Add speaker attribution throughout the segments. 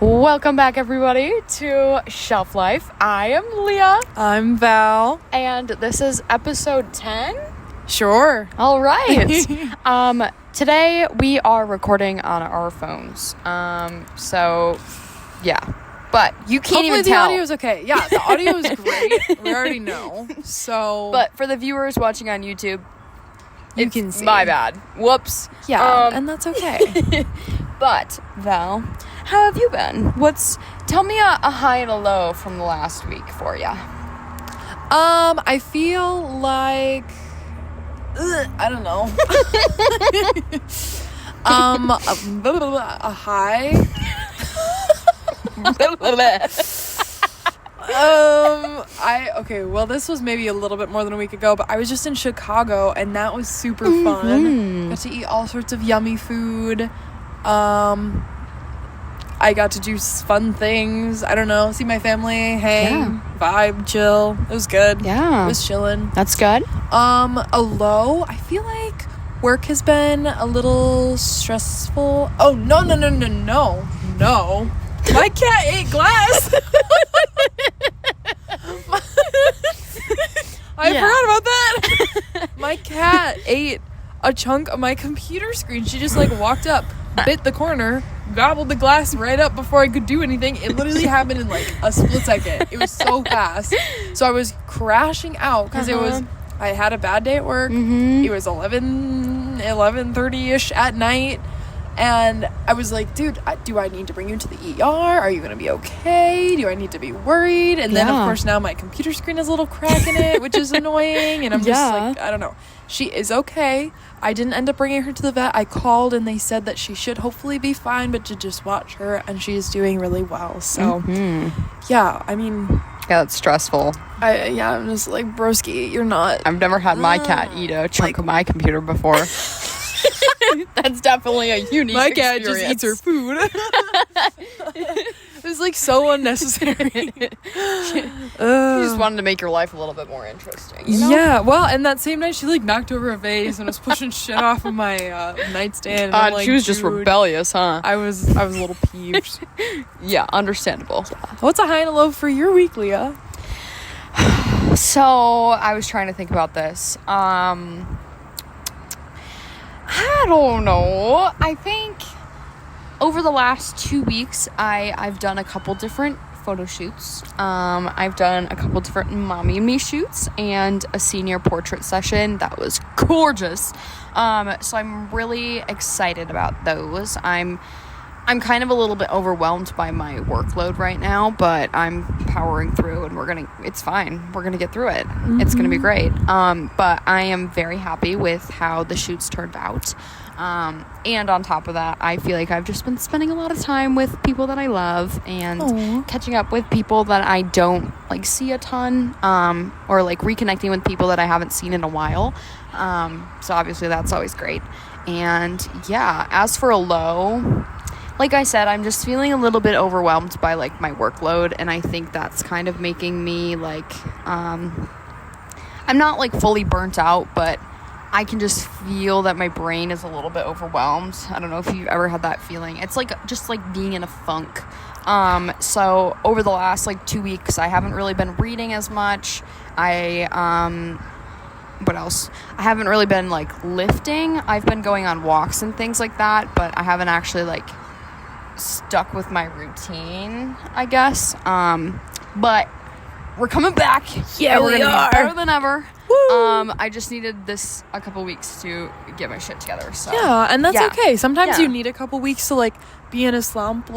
Speaker 1: Welcome back, everybody, to Shelf Life. I am Leah.
Speaker 2: I'm Val.
Speaker 1: And this is episode 10?
Speaker 2: Sure.
Speaker 1: All right. Today we are recording on our phones. So, yeah. But you can't
Speaker 2: Hopefully
Speaker 1: even tell.
Speaker 2: the audio is okay. Yeah, the audio is great. We already know. So.
Speaker 1: But for the viewers watching on YouTube,
Speaker 2: you can see.
Speaker 1: My bad. Whoops.
Speaker 2: Yeah, and that's okay.
Speaker 1: But, Val, how have you been? Tell me a high and a low from the last week for you.
Speaker 2: I feel like, I don't know. A high. Well, this was maybe a little bit more than a week ago, but I was just in Chicago and that was super fun. Got to eat all sorts of yummy food. I got to do fun things. I don't know, see my family, hang, vibe, chill. It was good.
Speaker 1: Yeah.
Speaker 2: It was chilling.
Speaker 1: That's good.
Speaker 2: A low, I feel like work has been a little stressful. Oh, no. My cat ate glass. I forgot about that. My cat ate a chunk of my computer screen. She just walked up, bit the corner, gobbled the glass right up before I could do anything. It literally happened in a split second. It was so fast. So I was crashing out because I had a bad day at work. It was 11:30ish at night. And I was like, dude, do I need to bring you to the ER? Are you going to be okay? Do I need to be worried? And then, of course, now my computer screen has a little crack in it, which is annoying. And I'm just I don't know. She is okay. I didn't end up bringing her to the vet. I called and they said that she should hopefully be fine, but to just watch her. And she's doing really well. So, yeah, I mean...
Speaker 1: Yeah, that's stressful.
Speaker 2: I'm just like, broski, you're not...
Speaker 1: I've never had my cat eat a chunk of my computer before. That's definitely a unique
Speaker 2: My
Speaker 1: experience.
Speaker 2: cat just eats her food. It was so unnecessary.
Speaker 1: She just wanted to make your life a little bit more interesting, you know?
Speaker 2: Yeah, well, and that same night she knocked over a vase and was pushing shit off of my nightstand. And
Speaker 1: she was just rebellious, huh?
Speaker 2: I was a little peeved.
Speaker 1: Yeah, understandable.
Speaker 2: What's a high and a low for your week, Leah?
Speaker 1: So I was trying to think about this. I don't know. I think over the last 2 weeks, I've done a couple different photo shoots. I've done a couple different mommy and me shoots and a senior portrait session that was gorgeous. So I'm really excited about those. I'm kind of a little bit overwhelmed by my workload right now, but I'm powering through and it's fine. We're going to get through it. It's going to be great. But I am very happy with how the shoots turned out. And on top of that, I feel like I've just been spending a lot of time with people that I love and catching up with people that I don't see a ton, or reconnecting with people that I haven't seen in a while. So obviously that's always great. And yeah, as for a low, like I said, I'm just feeling a little bit overwhelmed by my workload, and I think that's kind of making me I'm not fully burnt out, but I can just feel that my brain is a little bit overwhelmed. I don't know if you've ever had that feeling. It's just being in a funk. So over the last 2 weeks, I haven't really been reading as much. What else? I haven't really been lifting. I've been going on walks and things like that, but I haven't actually stuck with my routine, I guess. But we're coming back.
Speaker 2: Yeah,
Speaker 1: we're
Speaker 2: we
Speaker 1: gonna
Speaker 2: are
Speaker 1: be better than ever.
Speaker 2: Woo!
Speaker 1: I just needed this a couple weeks to get my shit together. So
Speaker 2: yeah, and that's okay. Sometimes you need a couple weeks to be in a slump.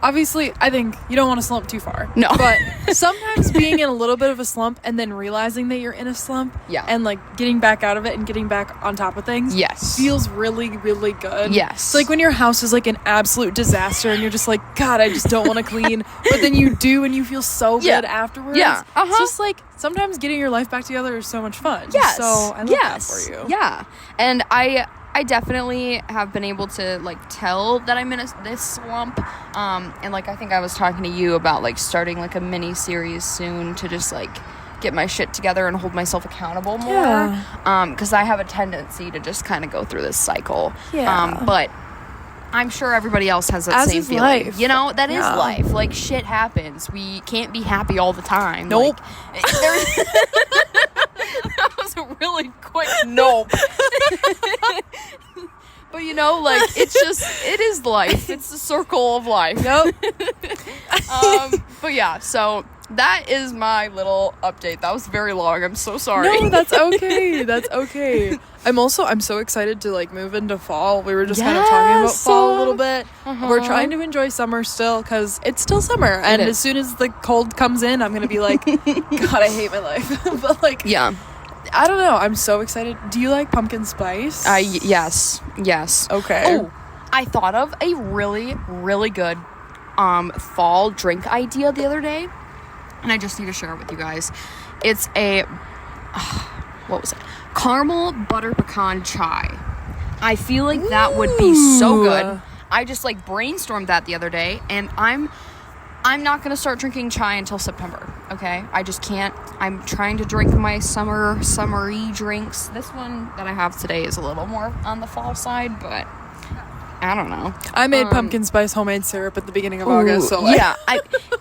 Speaker 2: Obviously, I think you don't want to slump too far.
Speaker 1: No.
Speaker 2: But sometimes being in a little bit of a slump and then realizing that you're in a slump and getting back out of it and getting back on top of things feels really, really good.
Speaker 1: Yes.
Speaker 2: It's when your house is an absolute disaster and you're just God, I just don't want to clean. But then you do and you feel so good afterwards.
Speaker 1: Yeah.
Speaker 2: It's just sometimes getting your life back together is so much fun.
Speaker 1: Yes.
Speaker 2: So I love that for you.
Speaker 1: Yeah. And I definitely have been able to tell that I'm in this slump, and I think I was talking to you about starting a mini series soon to just get my shit together and hold myself accountable more, because I have a tendency to just kind of go through this cycle. But I'm sure everybody else has that
Speaker 2: As
Speaker 1: same
Speaker 2: is
Speaker 1: feeling.
Speaker 2: life.
Speaker 1: You know, that is
Speaker 2: Yeah.
Speaker 1: life. Like, shit happens. We can't be happy all the time.
Speaker 2: Nope.
Speaker 1: Like, that was a really quick nope. But you know, like, it is life. It's the circle of life.
Speaker 2: Yep.
Speaker 1: But yeah, so that is my little update. That was very long. I'm so sorry.
Speaker 2: No, that's okay. That's okay. I'm so excited to like move into fall. We were just kind of talking about
Speaker 1: Yes.
Speaker 2: fall a little bit.
Speaker 1: Uh-huh.
Speaker 2: We're trying to enjoy summer still because it's still summer. And
Speaker 1: is.
Speaker 2: as soon as the cold comes in, I'm going to be like, God, I hate my life. But like,
Speaker 1: Yeah.
Speaker 2: I don't know. I'm so excited. Do you like pumpkin spice?
Speaker 1: Yes.
Speaker 2: Okay.
Speaker 1: Oh, I thought of a really, really good fall drink idea the other day, and I just need to share it with you guys. It's a what was it? Caramel butter pecan chai. I feel like that would be so good. I just like brainstormed that the other day, and I'm not gonna start drinking chai until September. Okay, I just can't. I'm trying to drink my summery drinks. This one that I have today is a little more on the fall side, but I don't know.
Speaker 2: I made pumpkin spice homemade syrup at the beginning of August. So like,
Speaker 1: yeah,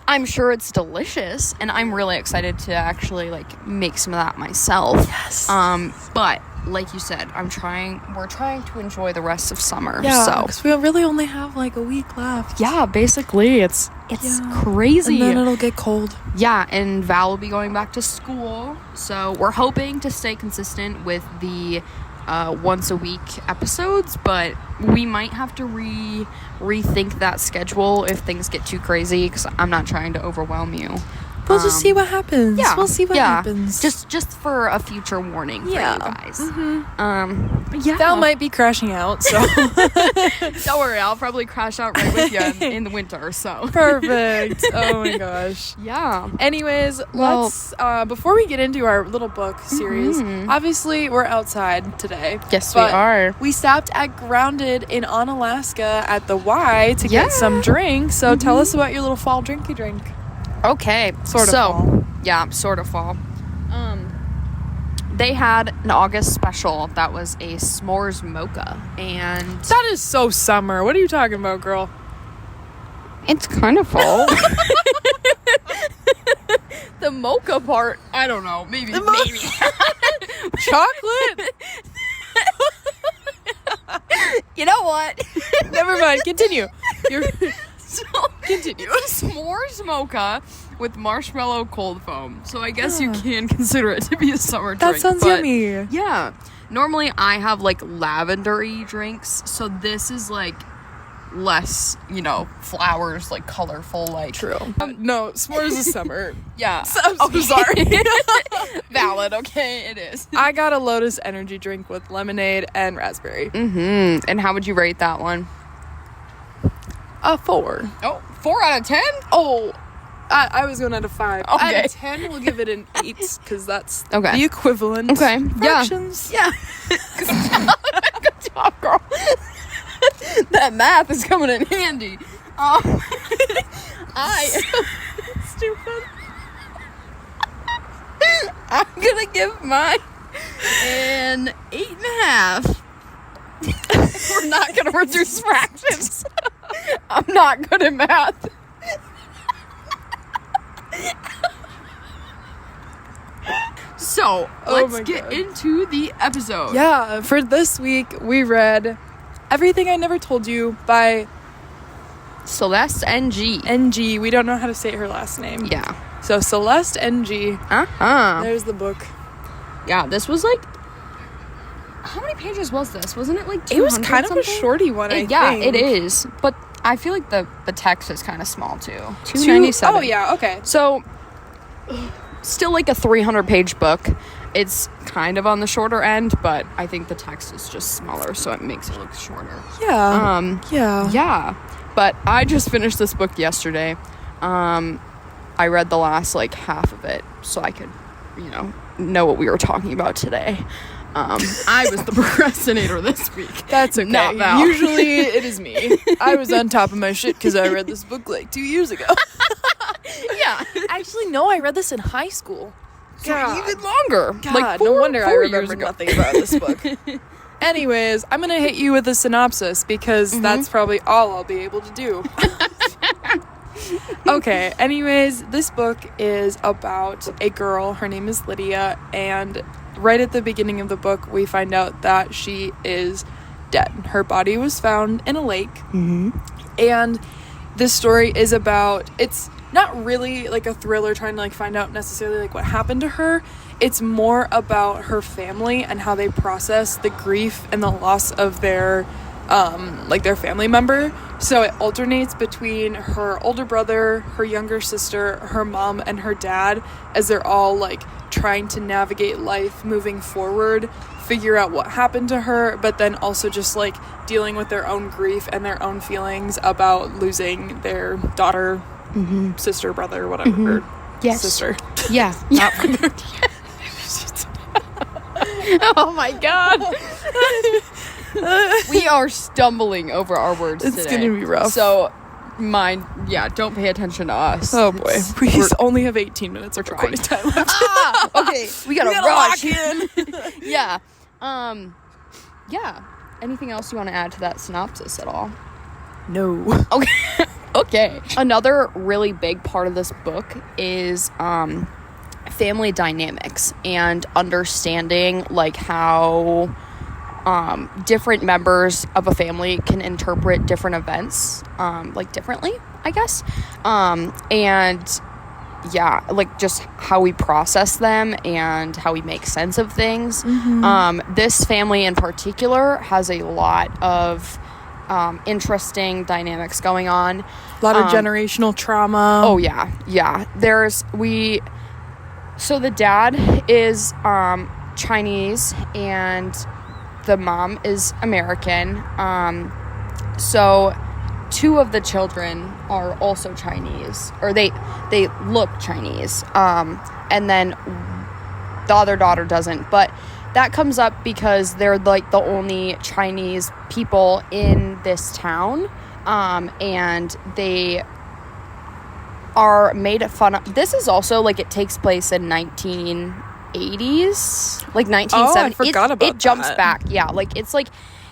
Speaker 1: I'm sure it's delicious, and I'm really excited to actually like make some of that myself.
Speaker 2: Yes.
Speaker 1: But like you said, we're trying to enjoy the rest of summer.
Speaker 2: Yeah,
Speaker 1: So
Speaker 2: because we really only have like a week left.
Speaker 1: yeah, basically it's
Speaker 2: Yeah.
Speaker 1: crazy.
Speaker 2: And then it'll get cold.
Speaker 1: Yeah, and Val will be going back to school, so we're hoping to stay consistent with the once a week episodes, but we might have to rethink that schedule if things get too crazy, because I'm not trying to overwhelm you.
Speaker 2: We'll just see what happens.
Speaker 1: Yeah,
Speaker 2: We'll see what
Speaker 1: yeah.
Speaker 2: happens.
Speaker 1: Just for a future warning for you guys. But yeah.
Speaker 2: Val might be crashing out, so
Speaker 1: Don't worry, I'll probably crash out right with you in the winter. So
Speaker 2: perfect. Oh my gosh.
Speaker 1: yeah.
Speaker 2: Anyways,
Speaker 1: Well-
Speaker 2: let's before we get into our little book series, obviously we're outside today.
Speaker 1: Yes, we
Speaker 2: but
Speaker 1: are.
Speaker 2: We stopped at Grounded in Onalaska at the Y to get
Speaker 1: Yeah.
Speaker 2: some drinks. So tell us about your little fall drinky drink.
Speaker 1: Okay,
Speaker 2: Sort of
Speaker 1: so,
Speaker 2: fall.
Speaker 1: Yeah, sort of fall. They had an August special that was a s'mores mocha, and
Speaker 2: That is so summer. What are you talking about, girl?
Speaker 1: it's kind of fall. The mocha part, I don't know, maybe.
Speaker 2: Chocolate.
Speaker 1: You know what?
Speaker 2: Never mind. Continue.
Speaker 1: So,
Speaker 2: Continue.
Speaker 1: it's a s'mores mocha with marshmallow cold foam. So I guess you can consider it to be a summer drink.
Speaker 2: That sounds
Speaker 1: but
Speaker 2: yummy.
Speaker 1: yeah. Normally I have like lavender-y drinks, so this is like less, flowers, like colorful, like
Speaker 2: True. No, s'mores is summer.
Speaker 1: Yeah.
Speaker 2: I'm sorry.
Speaker 1: Valid, okay, it is.
Speaker 2: I got a Lotus energy drink with lemonade and raspberry.
Speaker 1: And how would you rate that one?
Speaker 2: 4.
Speaker 1: Oh, 4 out of 10?
Speaker 2: Oh, I was going out of 5.
Speaker 1: Okay.
Speaker 2: Out of 10, we'll give it an 8 because that's
Speaker 1: Okay.
Speaker 2: the equivalent.
Speaker 1: Okay, yeah.
Speaker 2: Fractions.
Speaker 1: Yeah. Good job, girl. That math is coming in handy.
Speaker 2: Stupid.
Speaker 1: I'm gonna give mine an 8.5. We're not gonna reduce fractions. I'm not good at math. So, let's
Speaker 2: my
Speaker 1: get
Speaker 2: God.
Speaker 1: into the episode.
Speaker 2: Yeah, for this week, we read Everything I Never Told You by
Speaker 1: Celeste NG.
Speaker 2: NG. We don't know how to say her last name.
Speaker 1: Yeah.
Speaker 2: So, Celeste NG.
Speaker 1: Uh-huh.
Speaker 2: There's the book.
Speaker 1: Yeah, this was like... How many pages was this? Wasn't it like 200
Speaker 2: It was kind of a
Speaker 1: something?
Speaker 2: shorty one, I
Speaker 1: Yeah,
Speaker 2: think.
Speaker 1: it is. But I feel like the text is kind of small, too. 297.
Speaker 2: Oh, yeah, okay.
Speaker 1: So, still like a 300-page book. It's kind of on the shorter end, but I think the text is just smaller, so it makes it look shorter.
Speaker 2: Yeah. Yeah.
Speaker 1: Yeah. But I just finished this book yesterday. I read the last, like, half of it, so I could, know what we were talking about today. I was the procrastinator this week.
Speaker 2: That's okay.
Speaker 1: Not Val.
Speaker 2: Usually it is me. I was on top of my shit because I read this book like 2 years ago.
Speaker 1: Yeah.
Speaker 2: Actually, no, I read this in high school.
Speaker 1: So even longer.
Speaker 2: God,
Speaker 1: like
Speaker 2: no
Speaker 1: 4
Speaker 2: wonder I
Speaker 1: years
Speaker 2: remember
Speaker 1: ago.
Speaker 2: nothing about this book. Anyways, I'm going to hit you with a synopsis because that's probably all I'll be able to do. Okay, anyways, this book is about a girl. Her name is Lydia, and right at the beginning of the book, we find out that she is dead. Her body was found in a lake, and this story is about, it's not really like a thriller trying to like find out necessarily like what happened to her. It's more about her family and how they process the grief and the loss of their like their family member. So it alternates between her older brother, her younger sister, her mom, and her dad, as they're all like trying to navigate life moving forward, figure out what happened to her, but then also just like dealing with their own grief and their own feelings about losing their daughter, sister, brother, whatever.
Speaker 1: Yes.
Speaker 2: Sister.
Speaker 1: Yeah.
Speaker 2: Not brother.
Speaker 1: Oh my god. We are stumbling over our words
Speaker 2: It's
Speaker 1: today.
Speaker 2: gonna be rough.
Speaker 1: So don't pay attention to us.
Speaker 2: Oh boy. We only have 18 minutes of recording time left.
Speaker 1: Okay, we gotta rush.
Speaker 2: Lock in.
Speaker 1: Yeah. Yeah. Anything else you want to add to that synopsis at all?
Speaker 2: No.
Speaker 1: Okay. Okay. Another really big part of this book is family dynamics and understanding like how different members of a family can interpret different events like differently, I guess. And yeah, like just how we process them and how we make sense of things. This family in particular has a lot of interesting dynamics going on.
Speaker 2: A lot of generational trauma.
Speaker 1: Oh yeah. So the dad is Chinese and the mom is American. So two of the children are also Chinese, or they look Chinese. And then the other daughter doesn't, but that comes up because they're like the only Chinese people in this town. And they are made fun of. This is also like, it takes place in 1980s, like 1970s.
Speaker 2: Oh, I forgot about
Speaker 1: it jumps back. Yeah, like it's like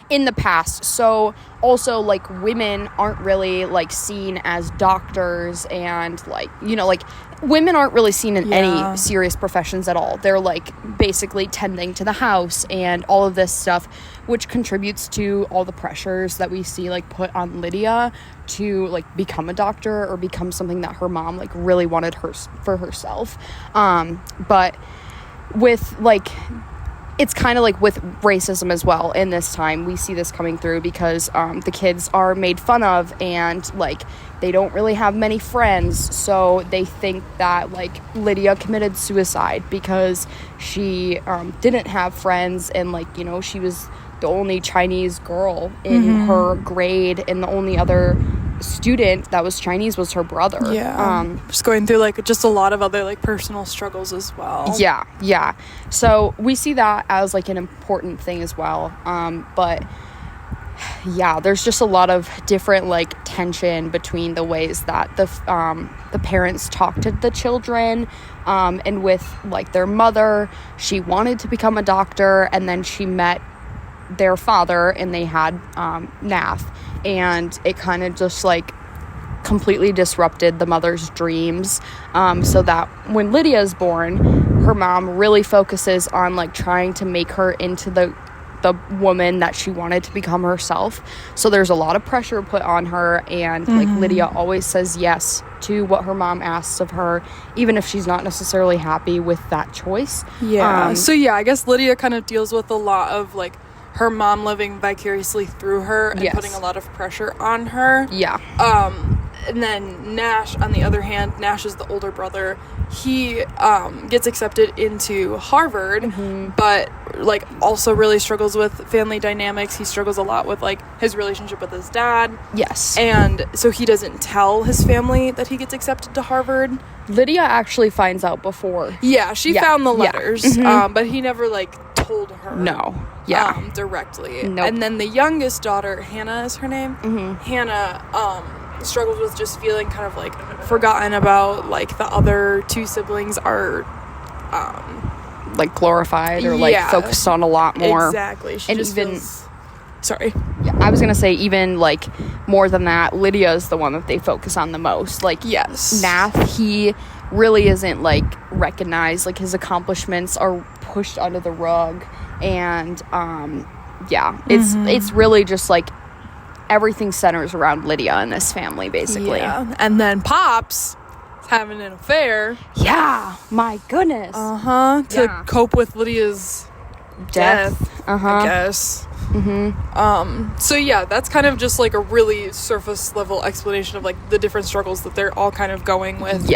Speaker 1: in the past. So also like women aren't really like seen as doctors, and like, you know, like women aren't really seen in any serious professions at all. They're like basically tending to the house and all of this stuff, which contributes to all the pressures that we see like put on Lydia to like become a doctor or become something that her mom like really wanted her for herself. But with like, it's kind of like with racism as well. In this time, we see this coming through because the kids are made fun of, and like they don't really have many friends, so they think that like Lydia committed suicide because she didn't have friends, and like, you know, she was the only Chinese girl in her grade, and the only other student that was Chinese was her brother.
Speaker 2: Just going through like just a lot of other like personal struggles as well.
Speaker 1: Yeah. So we see that as like an important thing as well. But yeah, there's just a lot of different like tension between the ways that the parents talk to the children, and with like their mother, she wanted to become a doctor, and then she met their father and they had NAF, and it kind of just like completely disrupted the mother's dreams, so that when Lydia is born, her mom really focuses on like trying to make her into the woman that she wanted to become herself. So there's a lot of pressure put on her, and like Lydia always says yes to what her mom asks of her, even if she's not necessarily happy with that choice.
Speaker 2: So yeah, I guess Lydia kind of deals with a lot of like her mom living vicariously through her and putting a lot of pressure on her. And then Nash, on the other hand, Nash is the older brother. He gets accepted into Harvard, but like also really struggles with family dynamics. He struggles a lot with like his relationship with his dad. And so he doesn't tell his family that he gets accepted to Harvard.
Speaker 1: Lydia actually finds out before.
Speaker 2: She found the letters, but he never like told her. Directly. And then the youngest daughter, Hannah is her name. Hannah struggles with just feeling kind of like forgotten about. Like the other two siblings are
Speaker 1: like glorified or like focused on a lot more.
Speaker 2: Exactly. She
Speaker 1: and
Speaker 2: just
Speaker 1: even
Speaker 2: feels... Sorry.
Speaker 1: Yeah, I was gonna say even like more than that, Lydia is the one that they focus on the most. Like,
Speaker 2: yes,
Speaker 1: Nath, he really isn't like recognized. Like, his accomplishments are pushed under the rug, and it's really just like everything centers around Lydia in this family, basically.
Speaker 2: Yeah, and then Pops is having an affair.
Speaker 1: Yeah, my goodness.
Speaker 2: To cope with Lydia's death. I guess. So yeah, that's kind of just like a really surface level explanation of like the different struggles that they're all kind of going with.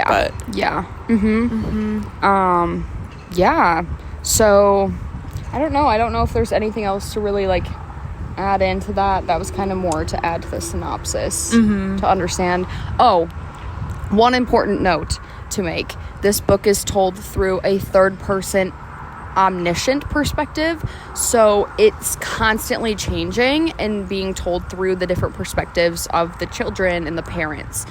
Speaker 1: So I don't know if there's anything else to really like add into that. That was kind of more to add to the synopsis to understand. One important note to make: this book is told through a third person omniscient perspective, so it's constantly changing and being told through the different perspectives of the children and the parents,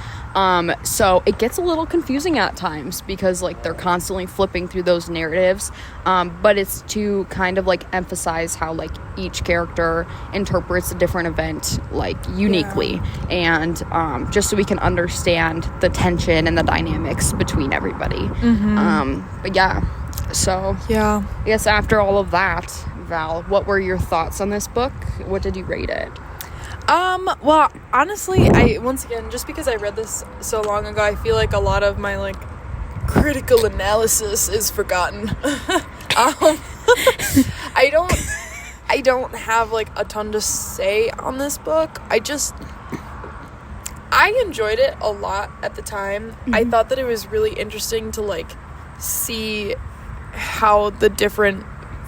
Speaker 1: so it gets a little confusing at times because like they're constantly flipping through those narratives, but it's to kind of like emphasize how like each character interprets a different event like uniquely, and just so we can understand the tension and the dynamics between everybody. But yeah, so I guess after all of that, Val, what were your thoughts on this book? What did you rate it?
Speaker 2: Well, honestly, I once again, just because I read this so long ago, I feel like a lot of my like critical analysis is forgotten. I don't have like a ton to say on this book. I enjoyed it a lot at the time. I thought that it was really interesting to like see how the different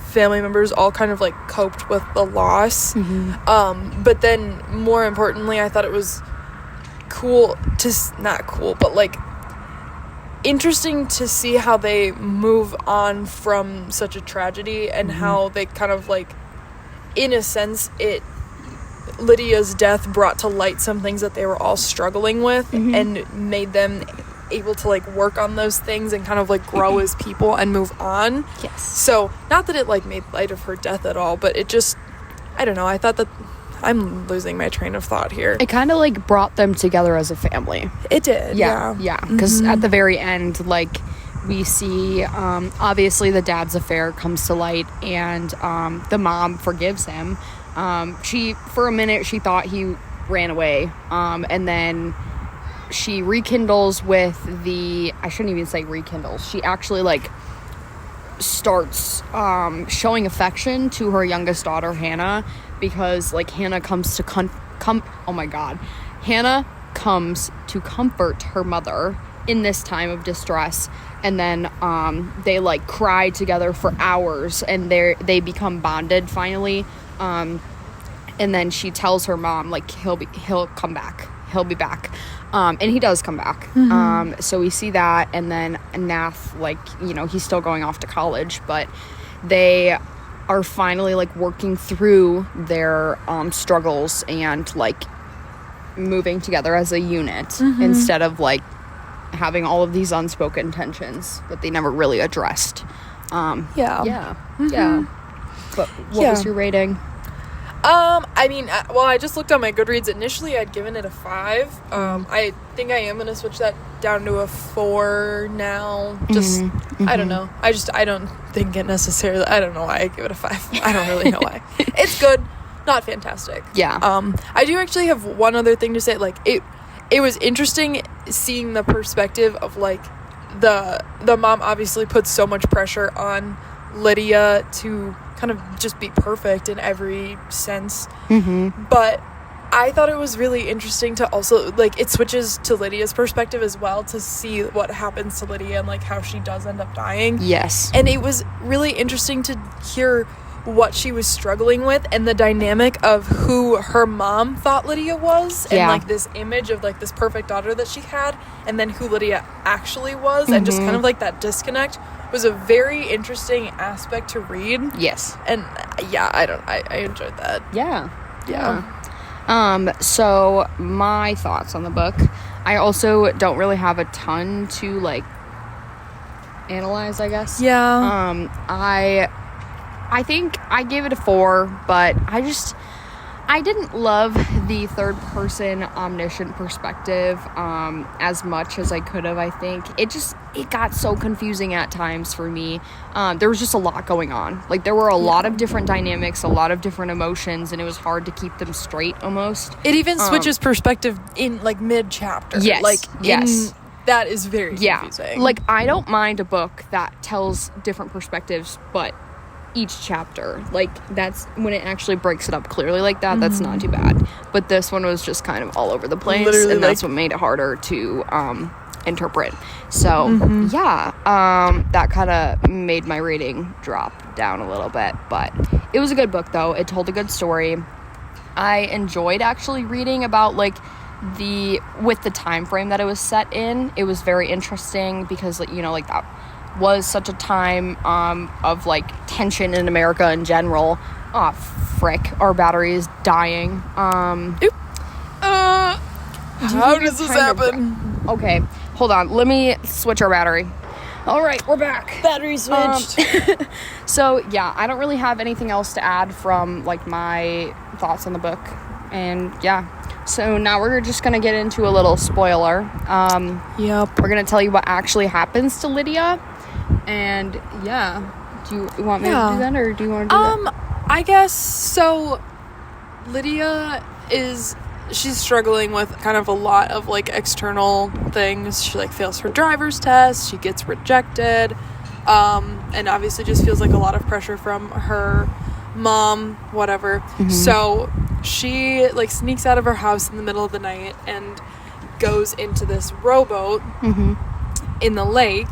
Speaker 2: family members all kind of like coped with the loss, but then more importantly, I thought it was not cool, but like interesting to see how they move on from such a tragedy, and how they kind of like, in a sense, Lydia's death brought to light some things that they were all struggling with, and made them able to like work on those things and kind of like grow as people and move on.
Speaker 1: Yes.
Speaker 2: So not that it like made light of her death at all, but it just, I don't know, I thought that I'm losing my train of thought here.
Speaker 1: It kind of like brought them together as a family.
Speaker 2: It did. Yeah.
Speaker 1: Because at the very end, like, we see obviously the dad's affair comes to light, and the mom forgives him. She, for a minute, she thought he ran away, and then she rekindles with I shouldn't even say rekindles, she actually like starts showing affection to her youngest daughter, Hannah, because like Hannah comes to Hannah comes to comfort her mother in this time of distress, and then they like cry together for hours, and they become bonded finally, and then she tells her mom like he'll come back, he'll be back, and he does come back. So we see that, and then Nath, like, you know, he's still going off to college, but they are finally like working through their struggles and like moving together as a unit, instead of like having all of these unspoken tensions that they never really addressed. But what was your rating?
Speaker 2: I mean, I just looked on my Goodreads. Initially, I'd given it a 5. I think I am going to switch that down to a 4 now. Just, I don't know. I don't think it necessarily, I don't know why I give it a 5. I don't really know why. It's good. Not fantastic.
Speaker 1: Yeah.
Speaker 2: I do actually have one other thing to say. Like, it was interesting seeing the perspective of, like, the mom obviously puts so much pressure on Lydia to kind of just be perfect in every sense, but I thought it was really interesting to also, like, it switches to Lydia's perspective as well, to see what happens to Lydia and like how she does end up dying.
Speaker 1: Yes.
Speaker 2: And it was really interesting to hear what she was struggling with, and the dynamic of who her mom thought Lydia was, and like this image of like this perfect daughter that she had, and then who Lydia actually was, and just kind of like that disconnect was a very interesting aspect to read.
Speaker 1: Yes.
Speaker 2: And I enjoyed that.
Speaker 1: So my thoughts on the book, I also don't really have a ton to like analyze, I guess.
Speaker 2: Yeah.
Speaker 1: I think I gave it a 4, but I didn't love the third person omniscient perspective as much as I could have. I think it got so confusing at times for me. There was just a lot going on. Like, there were a lot of different dynamics, a lot of different emotions, and it was hard to keep them straight almost.
Speaker 2: It even switches perspective in like mid chapter.
Speaker 1: Yes.
Speaker 2: Like,
Speaker 1: yes.
Speaker 2: That is very confusing.
Speaker 1: Like, I don't mind a book that tells different perspectives, but each chapter, like, that's when it actually breaks it up clearly like that. That's not too bad. But this one was just kind of all over the place. Literally, and that's what made it harder to interpret. So that kind of made my rating drop down a little bit, but it was a good book though. It told a good story. I enjoyed actually reading about like with the time frame that it was set in. It was very interesting because, like, you know, like, that was such a time of like tension in America in general. Oh frick, our battery is dying.
Speaker 2: How does this happen?
Speaker 1: Okay, hold on, let me switch our battery. All right, we're back.
Speaker 2: Battery switched.
Speaker 1: So yeah, I don't really have anything else to add from like my thoughts on the book. And yeah, so now we're just gonna get into a little spoiler.
Speaker 2: Yep.
Speaker 1: We're gonna tell you what actually happens to Lydia. And yeah, do you want me to do that, or do you want to do that?
Speaker 2: I guess so. Lydia she's struggling with kind of a lot of like external things. She like fails her driver's test, she gets rejected, and obviously just feels like a lot of pressure from her mom, whatever. So she like sneaks out of her house in the middle of the night and goes into this rowboat in the lake.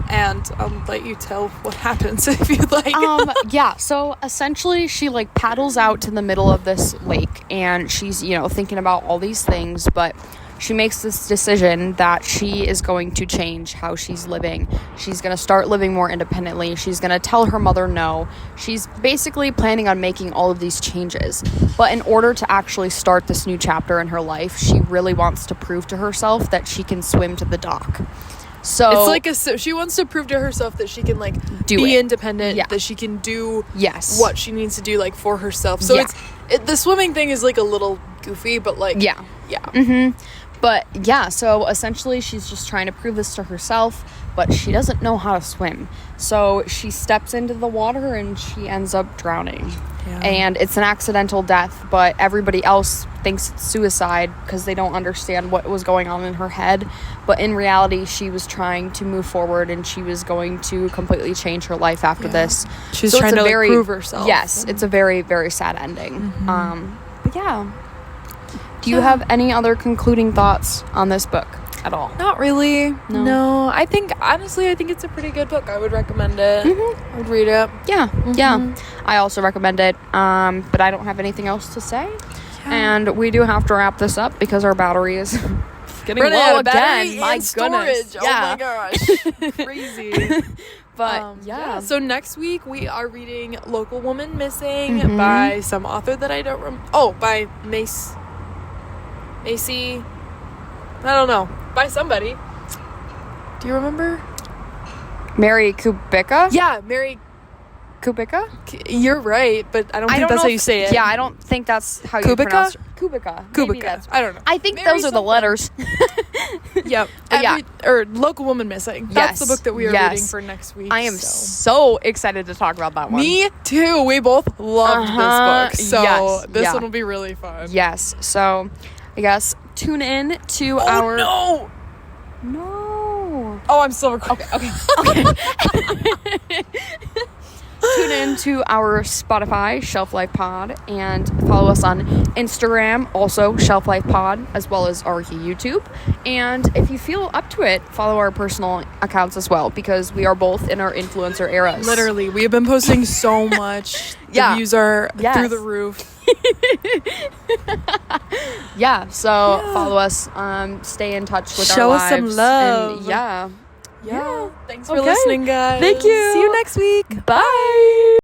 Speaker 2: And I'll let you tell what happens if you'd like.
Speaker 1: Yeah, so essentially she like paddles out to the middle of this lake, and she's, you know, thinking about all these things, but she makes this decision that she is going to change how she's living. She's going to start living more independently. She's going to tell her mother no. She's basically planning on making all of these changes. But in order to actually start this new chapter in her life, she really wants to prove to herself that she can swim to the dock. So
Speaker 2: it's like she wants to prove to herself that she can like
Speaker 1: be
Speaker 2: independent, that she can do what she needs to do like for herself. So the swimming thing is like a little goofy, but like
Speaker 1: But yeah, so essentially she's just trying to prove this to herself, but she doesn't know how to swim. So she steps into the water and she ends up drowning. Yeah. And it's an accidental death, but everybody else thinks it's suicide because they don't understand what was going on in her head. But in reality, she was trying to move forward, and she was going to completely change her life after this.
Speaker 2: She's trying to prove herself.
Speaker 1: Yes, it's a very, very sad ending. But yeah. Do you have any other concluding thoughts on this book at all?
Speaker 2: Not really. No. I think it's a pretty good book. I would recommend it. I would read it.
Speaker 1: Yeah. I also recommend it. But I don't have anything else to say. And we do have to wrap this up because our battery is getting low again. My goodness.
Speaker 2: Oh my gosh. Crazy.
Speaker 1: But
Speaker 2: so next week we are reading Local Woman Missing by some author that I don't remember. By Macy, I don't know, by somebody. Do you remember?
Speaker 1: Mary Kubica?
Speaker 2: Yeah, Mary
Speaker 1: Kubica?
Speaker 2: You're right, but I don't think that's how you say it.
Speaker 1: Yeah, I don't think that's how you pronounce it. Kubica.
Speaker 2: I don't know.
Speaker 1: I think those are the letters.
Speaker 2: Yep. Or Local Woman Missing. That's the book that we are reading for next week.
Speaker 1: I am so excited to talk about that one.
Speaker 2: Me too. We both loved this book. So this one will be really fun.
Speaker 1: Yes. So I guess tune in to our...
Speaker 2: No! Oh, I'm still recording.
Speaker 1: Okay. Tune in to our Spotify, Shelf Life Pod, and follow us on Instagram, also Shelf Life Pod, as well as our YouTube. And if you feel up to it, follow our personal accounts as well, because we are both in our influencer eras.
Speaker 2: Literally, we have been posting so much. The views are through the roof. Follow us, stay in touch with our lives. Show us some love.
Speaker 1: And
Speaker 2: Yeah. Thanks for listening, guys.
Speaker 1: Thank you.
Speaker 2: See you next week.
Speaker 1: Bye.